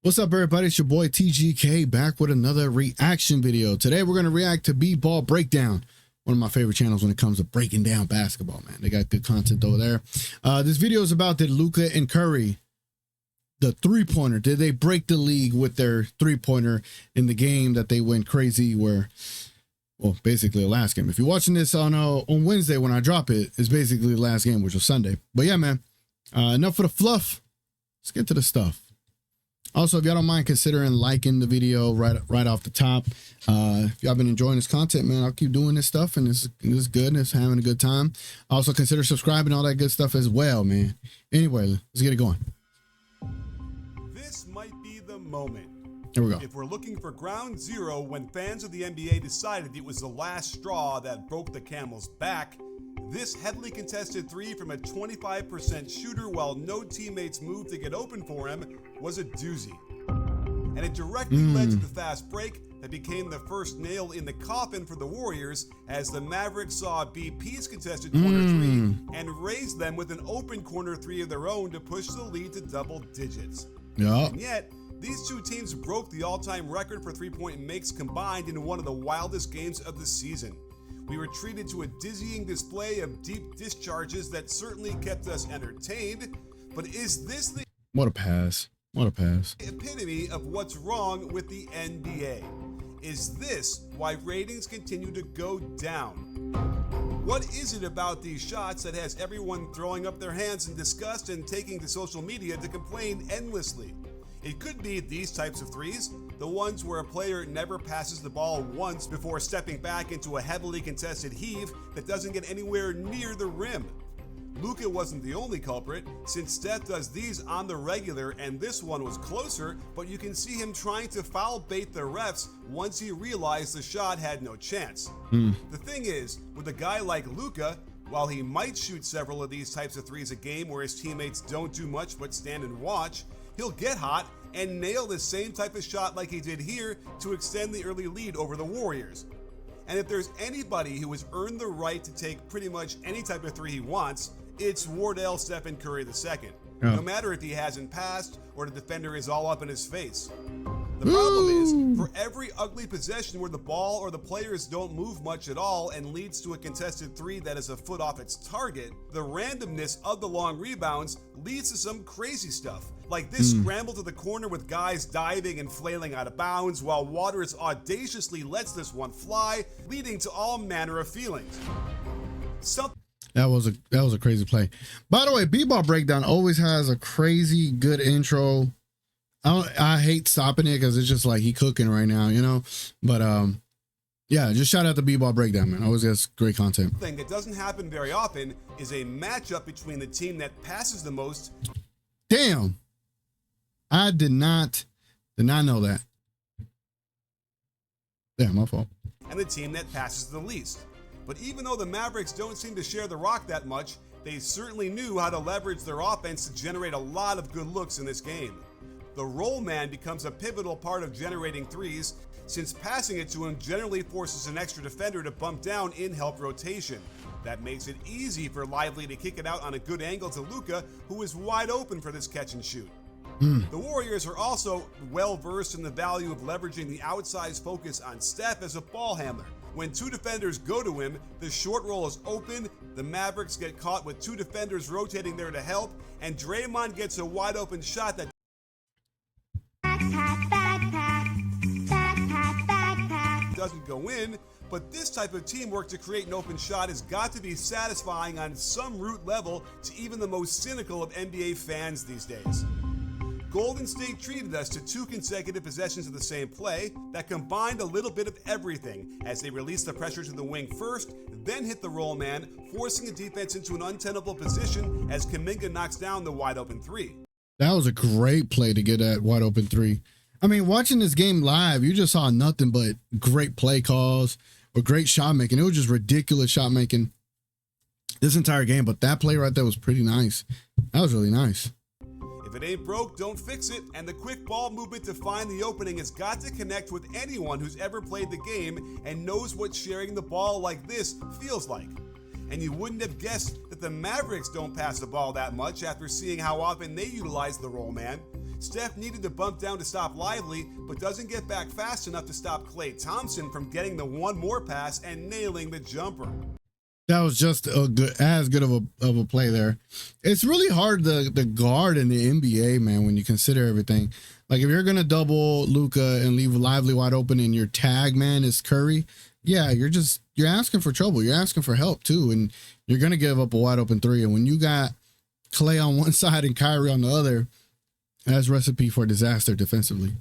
What's up, everybody? It's your boy TGK back with another reaction video. Today we're going to react to B-Ball Breakdown, one of my favorite channels when it comes to breaking down basketball, man. They got good content over there. This video is about did Luka and Curry, the three-pointer, did they break the league with their three-pointer in the game that they went crazy where, well, basically the last game. If you're watching this on Wednesday when I drop it, it's basically the last game, which was Sunday. But yeah, man, enough for the fluff. Let's get to the stuff. Also, if y'all don't mind considering liking the video right off the top. If y'all been enjoying this content, man, I'll keep doing this stuff, and it's good. It's having a good time. Also, consider subscribing, all that good stuff as well, man. Anyway, let's get it going. This might be the moment. Here we go. If we're looking for ground zero when fans of the NBA decided it was the last straw that broke the camel's back, this heavily contested three from a 25% shooter while no teammates moved to get open for him was a doozy. And it directly led to the fast break that became the first nail in the coffin for the Warriors as the Mavericks saw BP's contested corner three and raised them with an open corner three of their own to push the lead to double digits. Yeah. And yet, these two teams broke the all-time record for three-point makes combined in one of the wildest games of the season. We were treated to a dizzying display of deep discharges that certainly kept us entertained, but is this the What a pass. What a pass. epitome of what's wrong with the NBA? Is this why ratings continue to go down? What is it about these shots that has everyone throwing up their hands in disgust and taking to social media to complain endlessly? It could be these types of threes, the ones where a player never passes the ball once before stepping back into a heavily contested heave that doesn't get anywhere near the rim. Luka wasn't the only culprit, since Steph does these on the regular, and this one was closer, but you can see him trying to foul bait the refs once he realized the shot had no chance. The thing is, with a guy like Luka, while he might shoot several of these types of threes a game where his teammates don't do much but stand and watch, he'll get hot and nail the same type of shot like he did here to extend the early lead over the Warriors. And if there's anybody who has earned the right to take pretty much any type of three he wants, it's Wardell Stephen Curry II. No matter if he hasn't passed or the defender is all up in his face. The problem is, for every ugly possession where the ball or the players don't move much at all and leads to a contested three that is a foot off its target, the randomness of the long rebounds leads to some crazy stuff, like this scramble to the corner with guys diving and flailing out of bounds while Waters audaciously lets this one fly, leading to all manner of feelings. That was a crazy play. By the way, B-Ball Breakdown always has a crazy good intro. I hate stopping it because it's just like he cooking right now, you know. But yeah, just shout out to B-Ball Breakdown, man. Always gets great content. Thing that doesn't happen very often is a matchup between the team that passes the most. Damn, I did not know that. Damn, my fault. And the team that passes the least. But even though the Mavericks don't seem to share the rock that much, they certainly knew how to leverage their offense to generate a lot of good looks in this game. The roll man becomes a pivotal part of generating threes, since passing it to him generally forces an extra defender to bump down in help rotation. That makes it easy for Lively to kick it out on a good angle to Luka, who is wide open for this catch and shoot. The Warriors are also well versed in the value of leveraging the outsized focus on Steph as a ball handler. When two defenders go to him, the short roll is open, the Mavericks get caught with two defenders rotating there to help, and Draymond gets a wide open shot that doesn't go in, but this type of teamwork to create an open shot has got to be satisfying on some root level to even the most cynical of NBA fans these days. Golden State treated us to two consecutive possessions of the same play that combined a little bit of everything as they released the pressure to the wing first, then hit the roll man, forcing the defense into an untenable position as Kuminga knocks down the wide open three. That was a great play to get that wide open three. I mean, watching this game live, you just saw nothing but great play calls or great shot making. It was just ridiculous shot making this entire game, but that play right there was pretty nice. That was really nice. If it ain't broke, don't fix it, and the quick ball movement to find the opening has got to connect with anyone who's ever played the game and knows what sharing the ball like this feels like. And you wouldn't have guessed that the Mavericks don't pass the ball that much after seeing how often they utilize the roll man. Steph needed to bump down to stop Lively, but doesn't get back fast enough to stop Klay Thompson from getting the one more pass and nailing the jumper. That was just as good of a play there. It's really hard to guard in the NBA, man, when you consider everything. Like if you're gonna double Luka and leave Lively wide open and your tag man is Curry, yeah, you're asking for trouble. You're asking for help too, and you're gonna give up a wide open three. And when you got Klay on one side and Kyrie on the other, that's recipe for disaster defensively.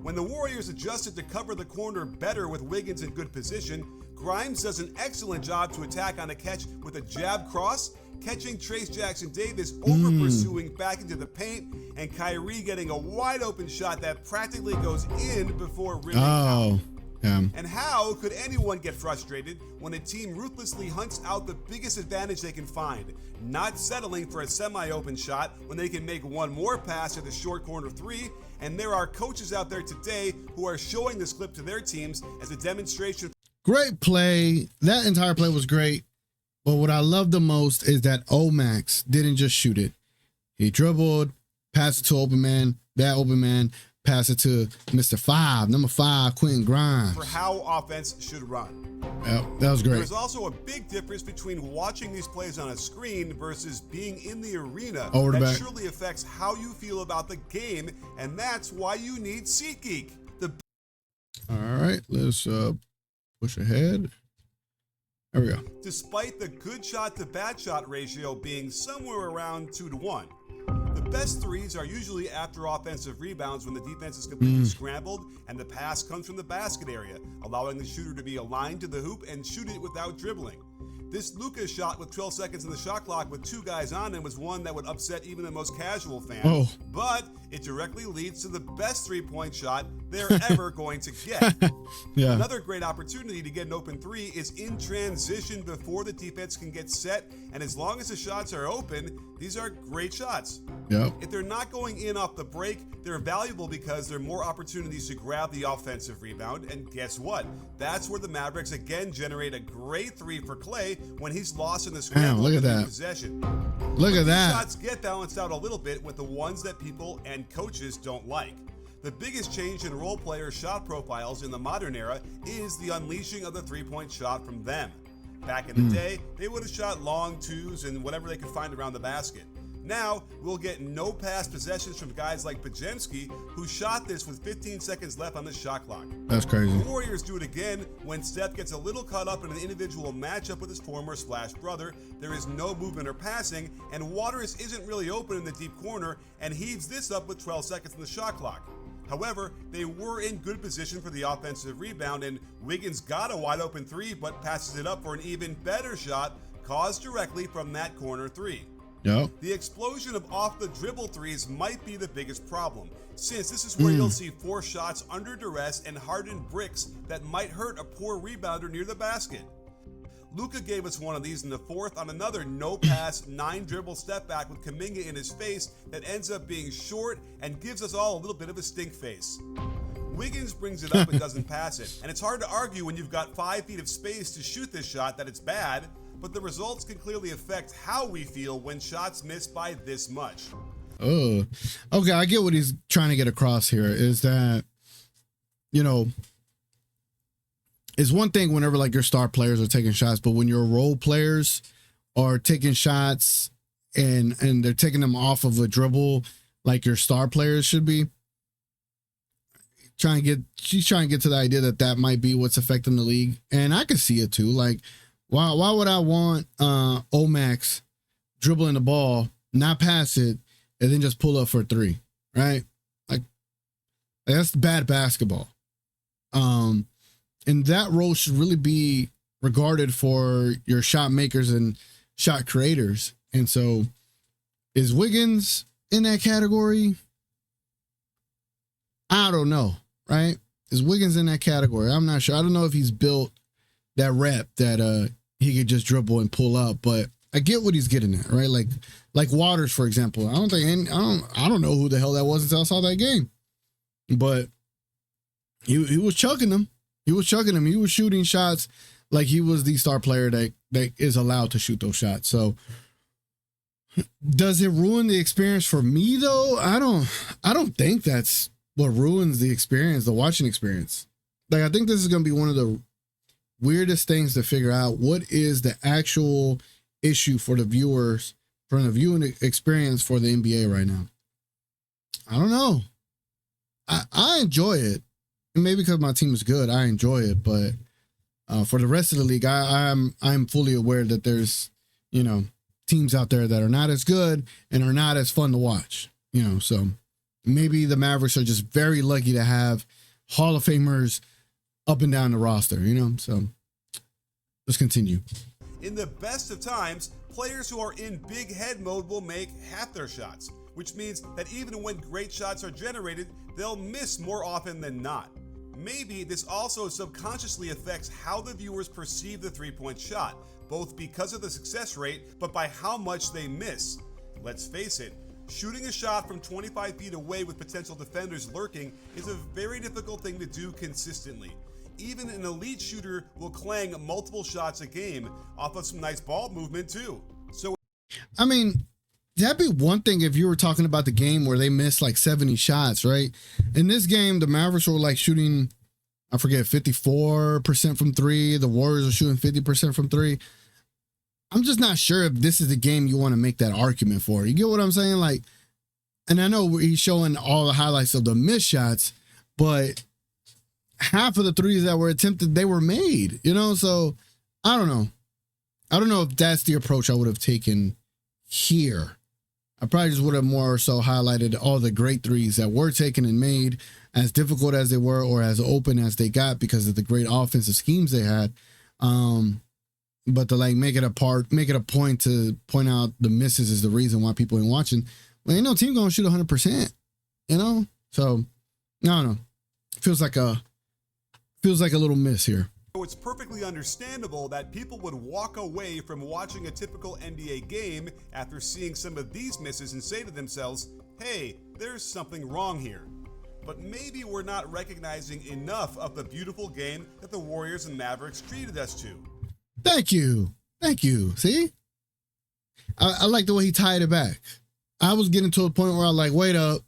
When the Warriors adjusted to cover the corner better with Wiggins in good position, Grimes does an excellent job to attack on a catch with a jab cross, catching Trace Jackson-Davis over pursuing back into the paint, and Kyrie getting a wide open shot that practically goes in before riming out. Yeah. And how could anyone get frustrated when a team ruthlessly hunts out the biggest advantage they can find, not settling for a semi-open shot when they can make one more pass at the short corner three? And there are coaches out there today who are showing this clip to their teams as a demonstration. Great play. That entire play was great. But what I love the most is that Omax didn't just shoot it. He dribbled, passed it to open man, that open man, pass it to Mr. 5, number 5, Quentin Grimes. For how offense should run. Yeah, that was great. There's also a big difference between watching these plays on a screen versus being in the arena. Over the that back. surely affects how you feel about the game, and that's why you need SeatGeek. All right, let's push ahead. There we go. Despite the good shot to bad shot ratio being somewhere around 2-to-1. The best threes are usually after offensive rebounds when the defense is completely scrambled and the pass comes from the basket area, allowing the shooter to be aligned to the hoop and shoot it without dribbling. This Luka shot with 12 seconds in the shot clock with 2 guys on him was one that would upset even the most casual fan, but it directly leads to the best three-point shot they're ever going to get. Yeah. Another great opportunity to get an open three is in transition before the defense can get set, and as long as the shots are open, these are great shots. Yep. If they're not going in off the break, they're valuable because there are more opportunities to grab the offensive rebound, and guess what? That's where the Mavericks again generate a great three for Klay when he's lost in the scramble. Look at that. Possession. Look at that. Shots get balanced out a little bit with the ones that people and coaches don't like. The biggest change in role player shot profiles in the modern era is the unleashing of the three-point shot from them. Back in the day, they would have shot long twos and whatever they could find around the basket. Now, we'll get no pass possessions from guys like Pajemski, who shot this with 15 seconds left on the shot clock. That's crazy. The Warriors do it again when Steph gets a little caught up in an individual matchup with his former Splash brother. There is no movement or passing, and Waters isn't really open in the deep corner and heaves this up with 12 seconds on the shot clock. However, they were in good position for the offensive rebound, and Wiggins got a wide open three but passes it up for an even better shot caused directly from that corner three. Yep. The explosion of off the dribble threes might be the biggest problem, since this is where you'll see 4 shots under duress and hardened bricks that might hurt a poor rebounder near the basket. Luka gave us one of these in the fourth on another no-pass, 9-dribble step back with Kuminga in his face that ends up being short and gives us all a little bit of a stink face. Wiggins brings it up and doesn't pass it, and it's hard to argue when you've got 5 feet of space to shoot this shot that it's bad, but the results can clearly affect how we feel when shots miss by this much. Oh, okay. I get what he's trying to get across here is that, you know, it's one thing whenever like your star players are taking shots, but when your role players are taking shots and they're taking them off of a dribble, like your star players should be, she's trying to get to the idea that that might be what's affecting the league. And I could see it too. Like, why would I want Omax dribbling the ball, not pass it, and then just pull up for 3, right? Like that's bad basketball. And that role should really be regarded for your shot makers and shot creators. And so is Wiggins in that category? I don't know, right? Is Wiggins in that category? I'm not sure. I don't know if he's built that rep that he could just dribble and pull up, but I get what he's getting at, right? Like Waters, for example. I don't know who the hell that was until I saw that game. But he was chucking them. He was chucking them. He was shooting shots like he was the star player that is allowed to shoot those shots. So Does it ruin the experience for me though? I don't think that's what ruins the experience, the watching experience. Like, I think this is going to be one of the weirdest things to figure out. What is the actual issue for the viewers, for the viewing experience for the NBA right now? I don't know. I enjoy it. And maybe because my team is good, I enjoy it. But for the rest of the league, I'm fully aware that there's, you know, teams out there that are not as good and are not as fun to watch. You know, so maybe the Mavericks are just very lucky to have Hall of Famers up and down the roster, you know? So let's continue. In the best of times, players who are in big head mode will make half their shots, which means that even when great shots are generated, they'll miss more often than not. Maybe this also subconsciously affects how the viewers perceive the three-point shot, both because of the success rate, but by how much they miss. Let's face it, shooting a shot from 25 feet away with potential defenders lurking is a very difficult thing to do consistently. Even an elite shooter will clang multiple shots a game off of some nice ball movement too. So, I mean, that'd be one thing if you were talking about the game where they missed like 70 shots, right? In this game, the Mavericks were like shooting, I forget, 54% from three. The Warriors are shooting 50% from three. I'm just not sure if this is the game you want to make that argument for. You get what I'm saying? Like, and I know he's showing all the highlights of the missed shots, but half of the threes that were attempted, they were made, you know? So I don't know. I don't know if that's the approach I would have taken here. I probably just would have more so highlighted all the great threes that were taken and made, as difficult as they were or as open as they got because of the great offensive schemes they had. But to like make it a point to point out the misses is the reason why people ain't watching. Well, ain't no team gonna shoot 100%, you know? So I don't know. Feels like a little miss here. it's perfectly understandable that people would walk away from watching a typical NBA game after seeing some of these misses and say to themselves, hey, there's something wrong here. But maybe we're not recognizing enough of the beautiful game that the Warriors and Mavericks treated us to. Thank you. See? I like the way he tied it back. I was getting to a point where I was like, wait up.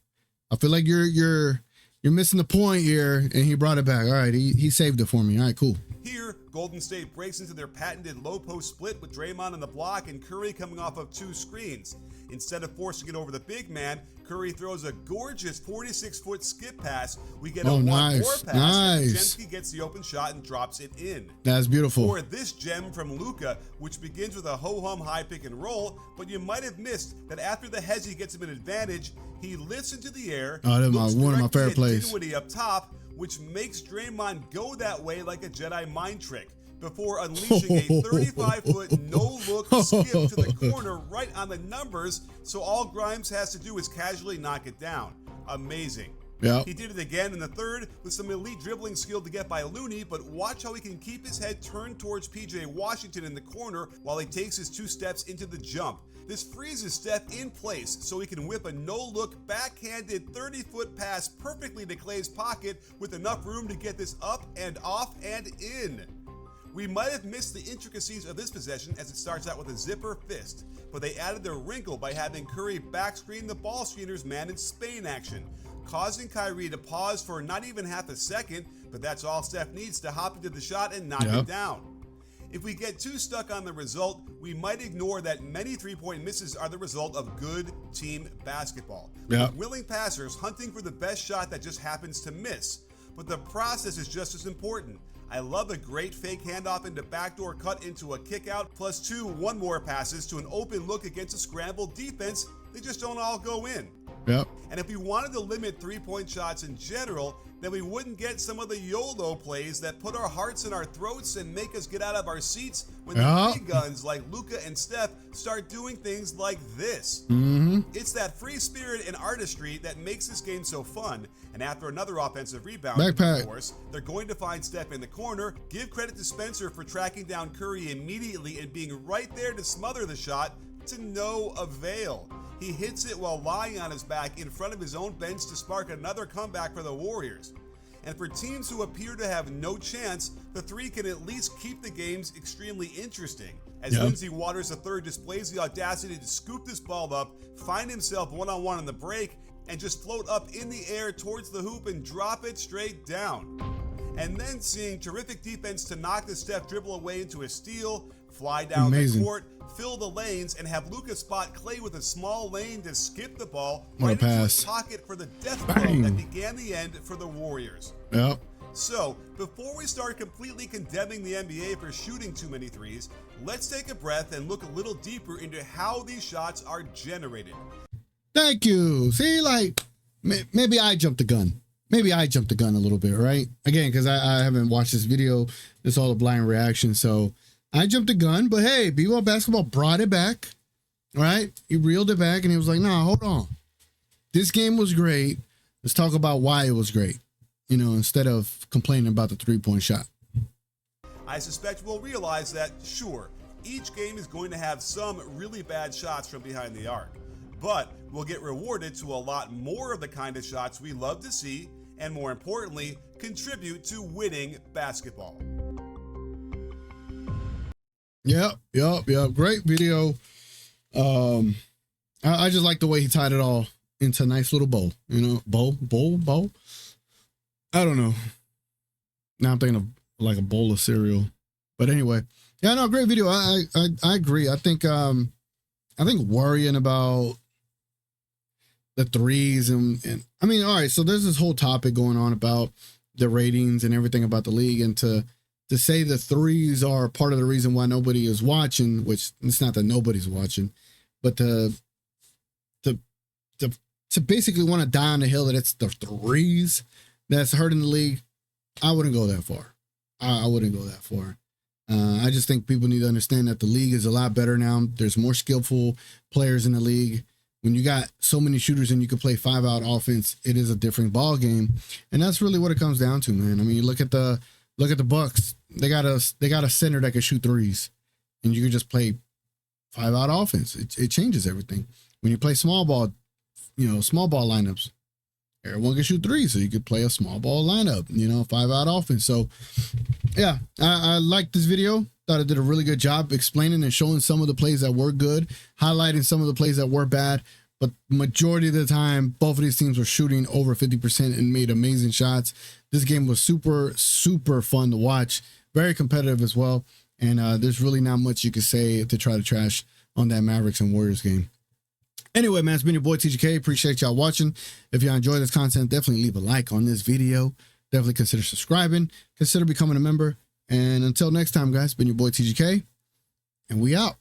I feel like you're missing the point here, and he brought it back. All right, he saved it for me. All right, cool. Here, Golden State breaks into their patented low post split with Draymond on the block and Curry coming off of two screens. Instead of forcing it over the big man, Curry throws a gorgeous 46-foot skip pass. We get a one-more pass, and Jemski gets the open shot and drops it in. That's beautiful. Or this gem from Luka, which begins with a ho-hum high pick and roll, but you might have missed that after the hezzy gets him an advantage, he lifts into the air, one of my favorite plays. Dinwiddie up top, which makes Draymond go that way like a Jedi mind trick, before unleashing a 35-foot no-look skip to the corner right on the numbers, so all Grimes has to do is casually knock it down. Amazing. Yeah. He did it again in the third with some elite dribbling skill to get by Looney, but watch how he can keep his head turned towards PJ Washington in the corner while he takes his 2 steps into the jump. This freezes Steph in place so he can whip a no-look backhanded 30-foot pass perfectly to Clay's pocket with enough room to get this up and off and in. We might have missed the intricacies of this possession as it starts out with a zipper fist, but they added their wrinkle by having Curry backscreen the ball screener's man in Spain action, causing Kyrie to pause for not even half a second, but that's all Steph needs to hop into the shot and knock it down. If we get too stuck on the result, we might ignore that many three-point misses are the result of good team basketball. With willing passers hunting for the best shot that just happens to miss. But the process is just as important. I love a great fake handoff into backdoor cut into a kick out, plus 2 one-more passes to an open look against a scrambled defense. They just don't all go in. And if we wanted to limit three-point shots in general, then we wouldn't get some of the YOLO plays that put our hearts in our throats and make us get out of our seats when the big guns like Luka and Steph start doing things like this. It's that free spirit and artistry that makes this game so fun. And after another offensive rebound, of course, they're going to find Steph in the corner. Give credit to Spencer for tracking down Curry immediately and being right there to smother the shot to no avail. He hits it while lying on his back in front of his own bench to spark another comeback for the Warriors. And for teams who appear to have no chance, the three can at least keep the games extremely interesting. as Lindsey Waters III displays the audacity to scoop this ball up, find himself one-on-one on the break, and just float up in the air towards the hoop and drop it straight down. And then seeing terrific defense to knock the Steph dribble away into a steal, fly down the court, fill the lanes, and have Luka spot Clay with a small lane to skip the ball right into his pocket for the death blow that began the end for the Warriors. Yep. So, before we start completely condemning the NBA for shooting too many threes, let's take a breath and look a little deeper into how these shots are generated. Thank you. See, like, maybe I jumped the gun. Maybe I jumped the gun a little bit, right? Again, because I haven't watched this video. It's all a blind reaction. So I jumped the gun. But hey, B-ball basketball brought it back, right? He reeled it back and he was like, nah, hold on. This game was great. Let's talk about why it was great, you know, instead of complaining about the three-point shot. I suspect we'll realize that, sure, each game is going to have some really bad shots from behind the arc, but we'll get rewarded to a lot more of the kind of shots we love to see, and more importantly, contribute to winning basketball. Yep. Great video. I just like the way he tied it all into a nice little bow, you know, bow. I don't know. Now I'm thinking of like a bowl of cereal, but anyway, yeah, no, great video. I agree. I think worrying about the threes and I mean, all right, so there's this whole topic going on about the ratings and everything about the league, and to say the threes are part of the reason why nobody is watching, which it's not that nobody's watching, but to basically want to die on the hill that it's the threes that's hurting the league, I wouldn't go that far. I wouldn't go that far. I just think people need to understand that the league is a lot better now. There's more skillful players in the league. When you got so many shooters and you can play 5-out offense, it is a different ball game, and that's really what it comes down to, man. I mean, look at the Bucks. They got a center that can shoot threes, and you can just play 5-out offense. It changes everything. When you play small ball, you know, small ball lineups, everyone can shoot threes, so you could play a small ball lineup, you know, 5-out offense. So, yeah, I liked this video. Thought it did a really good job explaining and showing some of the plays that were good, highlighting some of the plays that were bad. But majority of the time, both of these teams were shooting over 50% and made amazing shots. This game was super, super fun to watch. Very competitive as well. And there's really not much you could say to try to trash on that Mavericks and Warriors game. Anyway, man, it's been your boy TGK. Appreciate y'all watching. If y'all enjoy this content, definitely leave a like on this video. Definitely consider subscribing. Consider becoming a member. And until next time, guys, it's been your boy TGK, and we out.